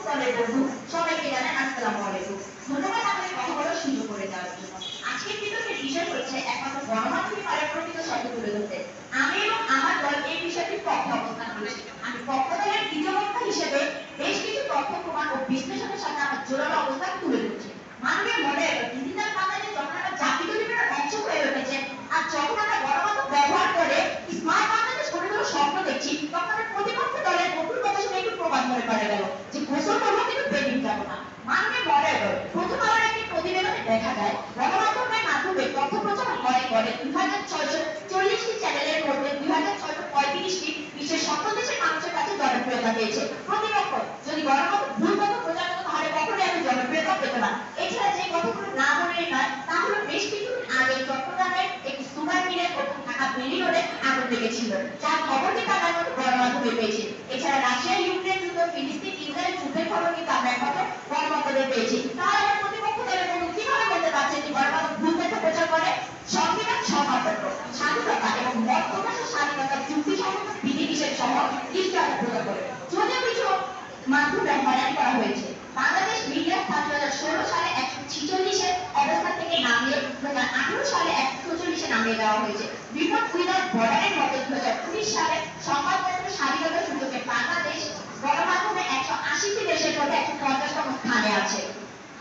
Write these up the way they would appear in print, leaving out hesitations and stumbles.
দলের বন্ধু সবাইকে জানাই আসসালামু আলাইকুম। ধন্যবাদ আমাদের কথা বলার সুযোগ করে দেওয়ার জন্য। আজকের বিতর্কের বিষয় হচ্ছে একমাত্র গণমাধ্যমে পারস্পরিক সত্য তুলে ধরতে। আমি এবং আমার দল এই বিষয়টির পক্ষে অবস্থান করেছি। আমি পক্ষ দলের দ্বিতীয় বক্তা হিসেবে বেশ কিছু তথ্য প্রমাণ ও বিশ্লেষণের সাথে আমার জোরালো অবস্থান তুলে ধরছি। মাননীয় মডারেটর, ডিজিটাল বাংলাদেশে যখন আমরা জাতীয় লিপির অংশ হয়ে উঠেছে আর যখন আমরা গণমাধ্যম ব্যবহার করে স্মার্ট বাংলাদেশ গড়ে তোলার স্বপ্ন দেখছি, তখন আমরা প্রতিপক্ষ দলের নতুন কথা শুনে একটু প্রমাণ করে পারে গেল যে গোসল করবো কিন্তু বেরিং যাবো না। মাননীয় মডারেটর, প্রথম আলোর একটি প্রতিবেদনে দেখা যায় গণমাধ্যমের মাধ্যমে তথ্য প্রচার হয় করে 2640টি চ্যানেলের মধ্যে 2635টি বিশ্বের 70 দেশের মানুষের কাছে জনপ্রিয়তা পেয়েছে। প্রতিপক্ষ যদি গণমাধ্যম ভুল তথ্য প্রচার করতো তাহলে কখনোই আমি জনপ্রিয়তা পেত না। এছাড়া যে কথাগুলো না বলে নয় তা হলো বেশ কিছুদিন আগে চট্টগ্রামের একটি সুপার মিলে এবং ঢাকা বেলি রোডে আগুন লেগেছিল, যার খবর কিন্তু আমরা গণমাধ্যমে পেয়েছি। এছাড়া রাশিয়া ইউক্রেন যুদ্ধ, ফিলিস্তিন ইসরায়েল যুদ্ধের খবর কিন্তু আমরা একমাত্র গণমাধ্যমে পেয়েছি। তাহলে আমরা প্রতিপক্ষ দলের বন্ধু কিভাবে বলতে পারছেন যে গণমাধ্যম ভুল তথ্য প্রচার করে? সংবিধান সমাজতন্ত্র, স্বাধীনতা এবং মত প্রকাশের স্বাধীনতার যুক্তিসঙ্গত বিধিনিষেধ সহ নিশ্চয়তা প্রদান করে। যদিও কিছু মাধ্যমে হয়রানি করা হয়েছে, বাংলাদেশ মিডিয়া 2016 সালে 146-এর অবস্থান থেকে নামিয়ে 2018 সালে 144-এ নামিয়ে দেওয়া হয়েছে। রিপোর্ট উইদাউট বর্ডারের মতে 2019 সালে সংবাদপত্র স্বাধীনতা সূচকে বাংলাদেশ গণমাধ্যমে 180টি দেশের মধ্যে 150তম স্থানে আছে।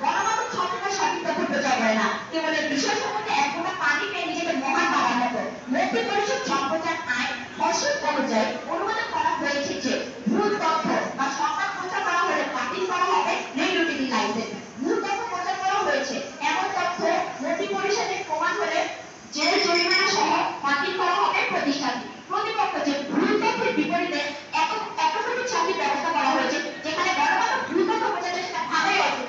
গণমাধ্যম সবসময় সঠিক তথ্য প্রচার করে না, কেবল এই বিষয় সম্বন্ধে এক ফোঁটা পানি পেয়ে নিজেকে মহান ভাবার মতো। মন্ত্রী পরিষদ সম্প্রচার আইন খসড়া অনুযায়ী অনুমোদন করা হয়েছে যে ভুল তথ্য বা সংবাদ প্রচার করা হলে বাতিল করা হবে রেডিও টিভি লাইসেন্স। ভুল তথ্য প্রচার করা হয়েছে এমন তথ্য মন্ত্রী পরিষদের প্রমাণ হলে জেল জরিমানা সহ বাতিল করা হবে প্রতিষ্ঠানটি। প্রতিপক্ষ যে ভুল তথ্যের বিপরীতে একটি ছাত্রীর ব্যবস্থা করা হয়েছে যেখানে গণমাধ্যম ভুল তথ্য প্রচারের সেটা ভালোই আছে।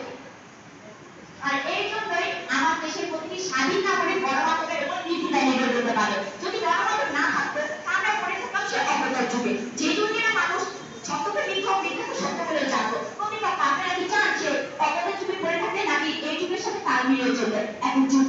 আর এই জন্যই আমার দেশের প্রতিটি স্বাধীন নাগরিক গণমাধ্যমের উপর নির্দ্বিধায় নির্ভর করতে পারে। যদি গণমাধ্যম না থাকতো আমরা পড়ে থাকতাম সে অবতার যুগে, যে যুগে মানুষ সত্যকে মিথ্যা মিথ্যাকে সত্য বলে জানতো। প্রতিপক্ষ আপনারা কি চান যে অবতার যুগে পড়ে থাকতে নাকি এই যুগের সাথে তাল মিলিয়ে চলবে? এখন যুগ